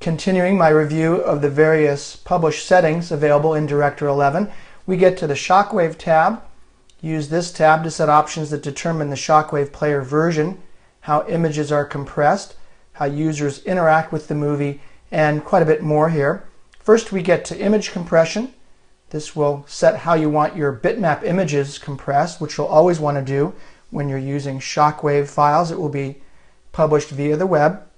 Continuing my review of the various published settings available in Director 11, we get to the Shockwave tab. Use this tab to set options that determine the Shockwave player version, how images are compressed, how users interact with the movie, and quite a bit more here. First we get to image compression. This will set how you want your bitmap images compressed, which you'll always want to do when you're using Shockwave files. It will be published via the web.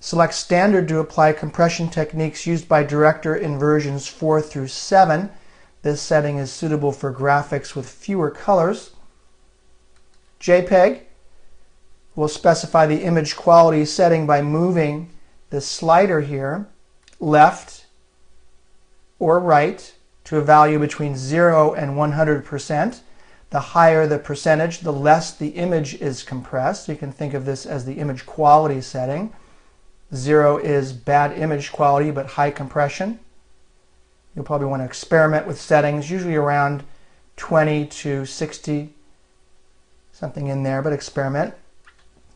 Select Standard to apply compression techniques used by Director in versions 4 through 7. This setting is suitable for graphics with fewer colors. JPEG will specify the image quality setting by moving the slider here left or right to a value between 0 and 100%. The higher the percentage, the less the image is compressed. You can think of this as the image quality setting. 0 is bad image quality but high compression. You'll probably want to experiment with settings, usually around 20 to 60, something in there, but experiment.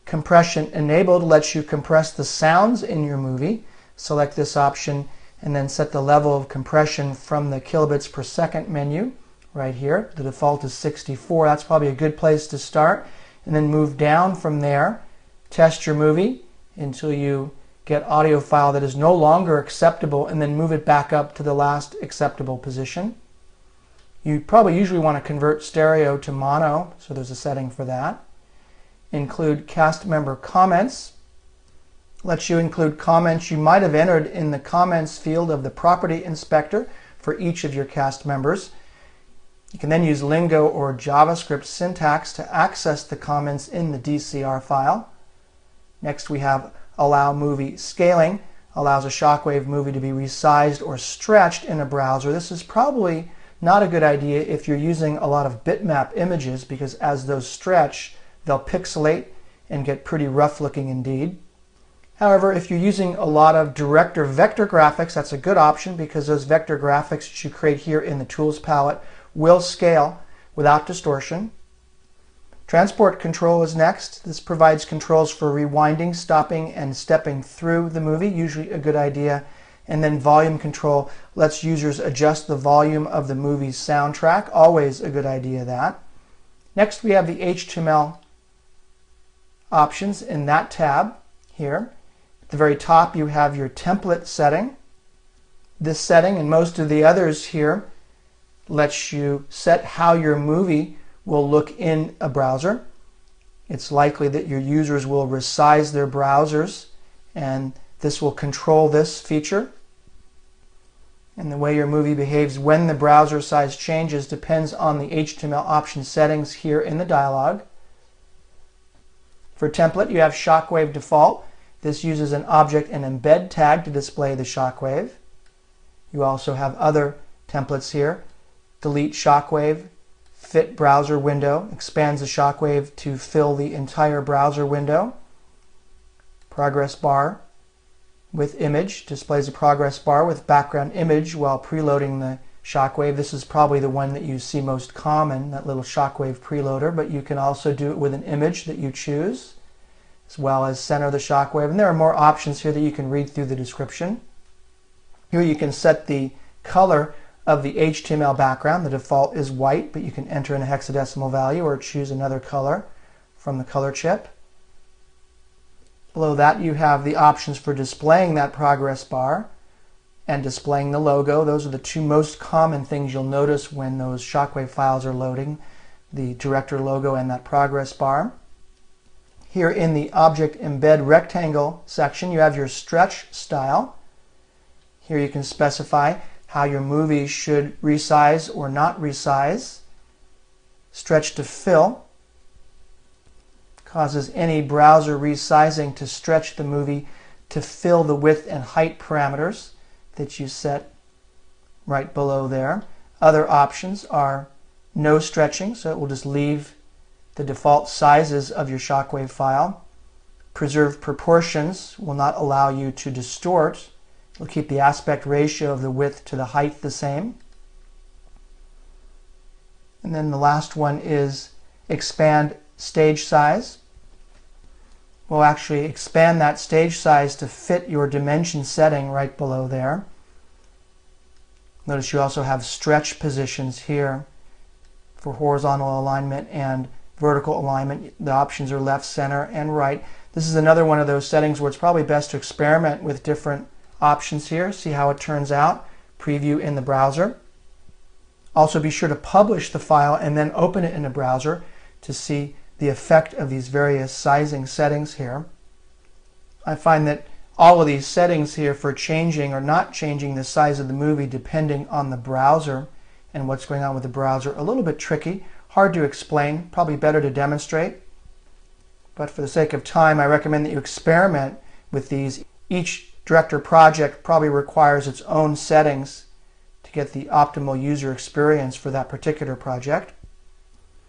Compression enabled lets you compress the sounds in your movie. Select this option and then set the level of compression from the kilobits per second menu right here. The default is 64. That's probably a good place to start. And then move down from there. Test your movie until you get audio file that is no longer acceptable, and then move it back up to the last acceptable position. You probably usually want to convert stereo to mono, so there's a setting for that. Include cast member comments. Lets you include comments you might have entered in the comments field of the property inspector for each of your cast members. You can then use lingo or JavaScript syntax to access the comments in the DCR file. Next we have Allow Movie Scaling. Allows a Shockwave movie to be resized or stretched in a browser. This is probably not a good idea if you're using a lot of bitmap images, because as those stretch, they'll pixelate and get pretty rough looking indeed. However, if you're using a lot of Director vector graphics, that's a good option, because those vector graphics that you create here in the Tools palette will scale without distortion. Transport control is next. This provides controls for rewinding, stopping, and stepping through the movie, usually a good idea. And then volume control lets users adjust the volume of the movie's soundtrack, always a good idea that. Next we have the HTML options in that tab here. At the very top you have your template setting. This setting and most of the others here lets you set how your movie will look in a browser. It's likely that your users will resize their browsers, and this will control this feature. And the way your movie behaves when the browser size changes depends on the HTML option settings here in the dialog. For template, you have Shockwave default. This uses an object and embed tag to display the Shockwave. You also have other templates here. Delete Shockwave, fit browser window, expands the Shockwave to fill the entire browser window. Progress bar with image displays a progress bar with background image while preloading the Shockwave. This is probably the one that you see most common, that little Shockwave preloader, but you can also do it with an image that you choose, as well as center the Shockwave. And there are more options here that you can read through the description. Here you can set the color of the HTML background. The default is white, but you can enter in a hexadecimal value or choose another color from the color chip. Below that you have the options for displaying that progress bar and displaying the logo. Those are the two most common things you'll notice when those Shockwave files are loading, the Director logo and that progress bar. Here in the Object Embed Rectangle section you have your stretch style. Here you can specify how your movie should resize or not resize. Stretch to fill causes any browser resizing to stretch the movie to fill the width and height parameters that you set right below there. Other options are no stretching, so it will just leave the default sizes of your Shockwave file. Preserve proportions will not allow you to distort. It'll keep the aspect ratio of the width to the height the same. And then the last one is expand stage size. will actually expand that stage size to fit your dimension setting right below there. Notice you also have stretch positions here for horizontal alignment and vertical alignment. The options are left, center, and right. This is another one of those settings where it's probably best to experiment with different options here, see how it turns out, preview in the browser. Also be sure to publish the file and then open it in a browser to see the effect of these various sizing settings here. I find that all of these settings here for changing or not changing the size of the movie depending on the browser and what's going on with the browser a little bit tricky, hard to explain, probably better to demonstrate. But for the sake of time, I recommend that you experiment with these. Each Director project probably requires its own settings to get the optimal user experience for that particular project.